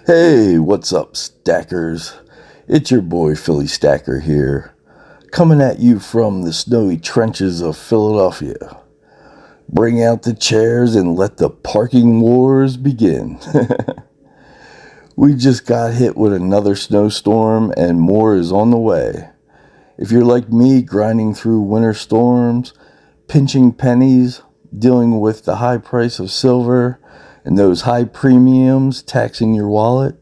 Hey, what's up, stackers? It's your boy Philly Stacker here, coming at you from the snowy trenches of Philadelphia. Bring out the chairs and let the parking wars begin. We just got hit with another snowstorm and more is on the way. If you're like me, grinding through winter storms, pinching pennies, dealing with the high price of silver, and those high premiums taxing your wallet,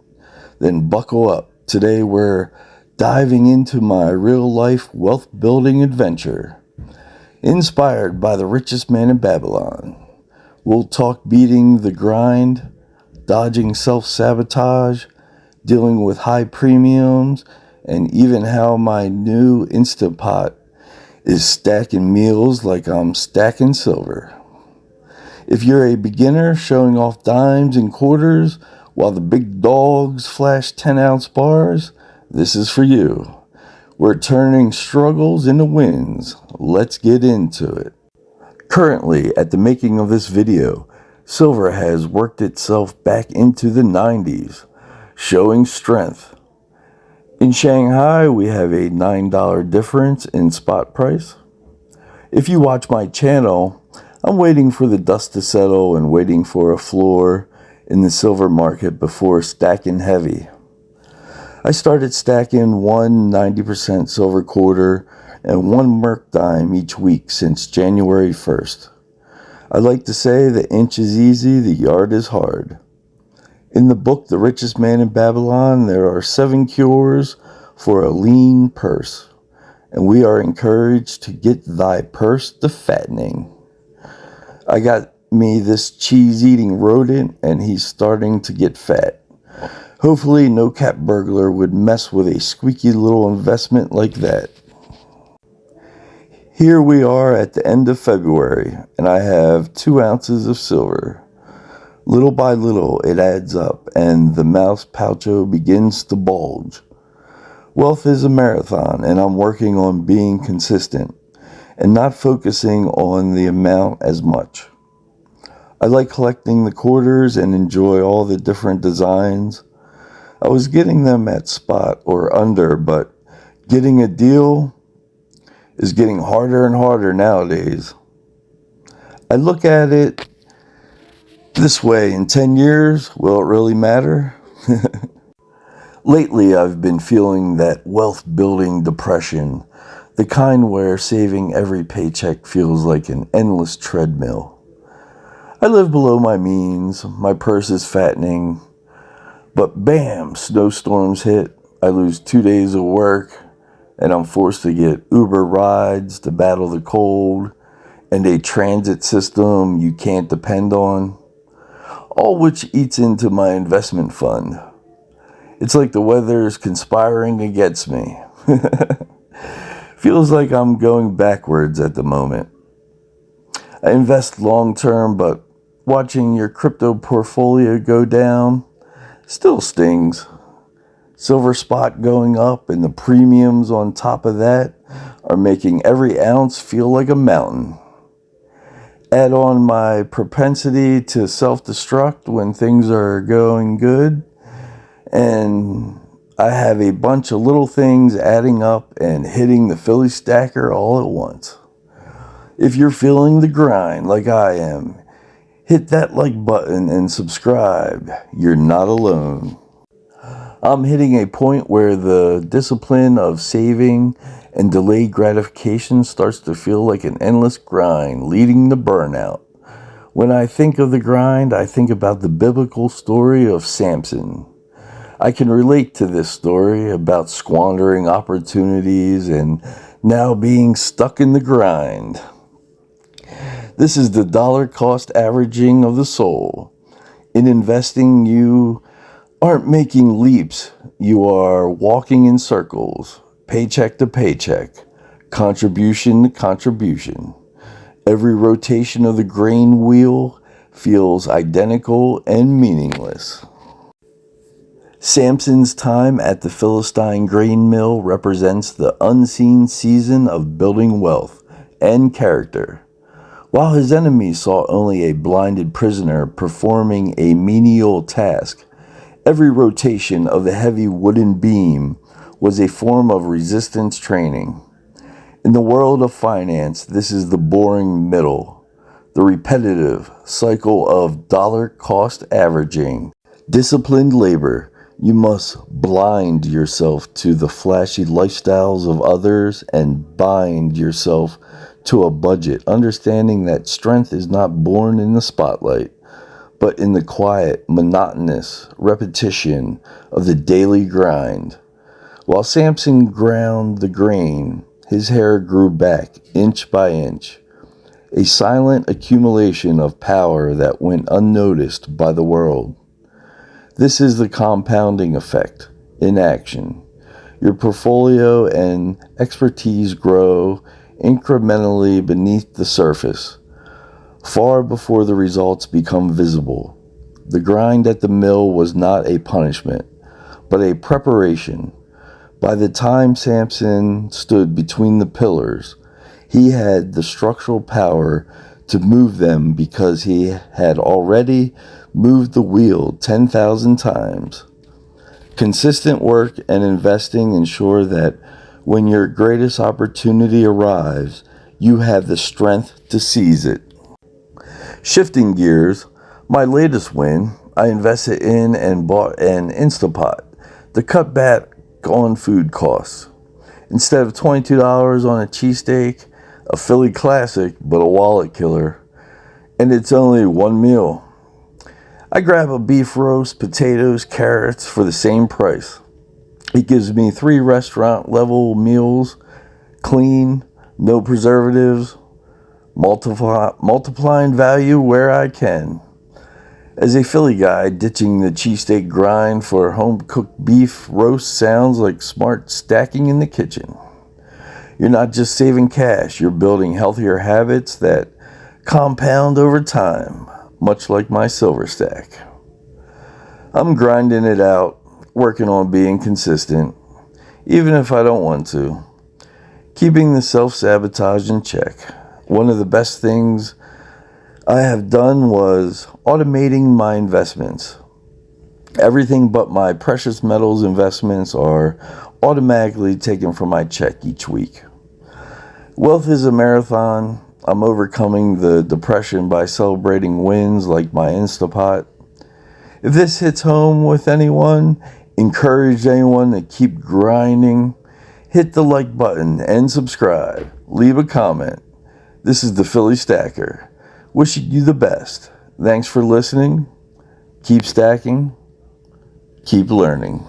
then buckle up. Today we're diving into my real life wealth building adventure. Inspired by the richest man in Babylon. We'll talk beating the grind, dodging self sabotage, dealing with high premiums, and even how my new Instant Pot is stacking meals like I'm stacking silver. If you're a beginner showing off dimes and quarters while the big dogs flash 10-ounce bars, this is for you. We're turning struggles into wins. Let's get into it. Currently, at the making of this video, silver has worked itself back into the 90s, showing strength. In Shanghai, we have a $9 difference in spot price. If you watch my channel, I'm waiting for the dust to settle and waiting for a floor in the silver market before stacking heavy. I started stacking one 90% silver quarter and one Merc dime each week since January 1st. I like to say the inch is easy, the yard is hard. In the book, The Richest Man in Babylon, there are 7 cures for a lean purse, and we are encouraged to get thy purse to fattening. I got me this cheese-eating rodent, and he's starting to get fat. Hopefully, no cat burglar would mess with a squeaky little investment like that. Here we are at the end of February, and I have 2 ounces of silver. Little by little, it adds up, and the mouse poucho begins to bulge. Wealth is a marathon, and I'm working on being consistent and not focusing on the amount as much. I like collecting the quarters and enjoy all the different designs. I was getting them at spot or under, but getting a deal is getting harder and harder nowadays. I look at it this way: in 10 years, will it really matter? Lately, I've been feeling that wealth building depression, the kind where saving every paycheck feels like an endless treadmill. I live below my means, my purse is fattening, but bam, snowstorms hit, I lose 2 days of work, and I'm forced to get Uber rides to battle the cold, and a transit system you can't depend on, all which eats into my investment fund. It's like the weather is conspiring against me. Feels like I'm going backwards at the moment. I invest long term, but watching your crypto portfolio go down still stings. Silver spot going up and the premiums on top of that are making every ounce feel like a mountain. Add on my propensity to self-destruct when things are going good, and I have a bunch of little things adding up and hitting the Philly Stacker all at once. If you're feeling the grind like I am, hit that like button and subscribe. You're not alone. I'm hitting a point where the discipline of saving and delayed gratification starts to feel like an endless grind leading to burnout. When I think of the grind, I think about the biblical story of Samson. I can relate to this story about squandering opportunities and now being stuck in the grind. This is the dollar cost averaging of the soul. In investing, you aren't making leaps. You are walking in circles, paycheck to paycheck, contribution to contribution. Every rotation of the grain wheel feels identical and meaningless. Samson's time at the Philistine grain mill represents the unseen season of building wealth and character. While his enemies saw only a blinded prisoner performing a menial task, Every rotation of the heavy wooden beam was a form of resistance training. In the world of finance, this is the boring middle, the repetitive cycle of dollar cost averaging. Disciplined labor. You must blind yourself to the flashy lifestyles of others and bind yourself to a budget, understanding that strength is not born in the spotlight, but in the quiet, monotonous repetition of the daily grind. While Samson ground the grain, his hair grew back inch by inch, a silent accumulation of power that went unnoticed by the world. This is the compounding effect in action. Your portfolio and expertise grow incrementally beneath the surface, far before the results become visible. The grind at the mill was not a punishment, but a preparation. By the time Samson stood between the pillars, he had the structural power to move them because he had already moved the wheel 10,000 times. Consistent work and investing ensure that when your greatest opportunity arrives, you have the strength to seize it. Shifting gears, my latest win, I invested in and bought an Instapot to cut back on food costs. Instead of $22 on a cheesesteak, a Philly classic, but a wallet killer, and it's only one meal. I grab a beef roast, potatoes, carrots for the same price. It gives me 3 restaurant level meals, clean, no preservatives, multiplying value where I can. As a Philly guy, ditching the cheesesteak grind for home-cooked beef roast sounds like smart stacking in the kitchen. You're not just saving cash, you're building healthier habits that compound over time, much like my silver stack. I'm grinding it out, working on being consistent, even if I don't want to. Keeping the self-sabotage in check. One of the best things I have done was automating my investments. Everything but my precious metals investments are automatically taken from my check each week. Wealth is a marathon. I'm overcoming the depression by celebrating wins like my Instapot. If this hits home with anyone, encourage anyone to keep grinding, hit the like button and subscribe. Leave a comment. This is the Philly Stacker, wishing you the best. Thanks for listening. Keep stacking. Keep learning.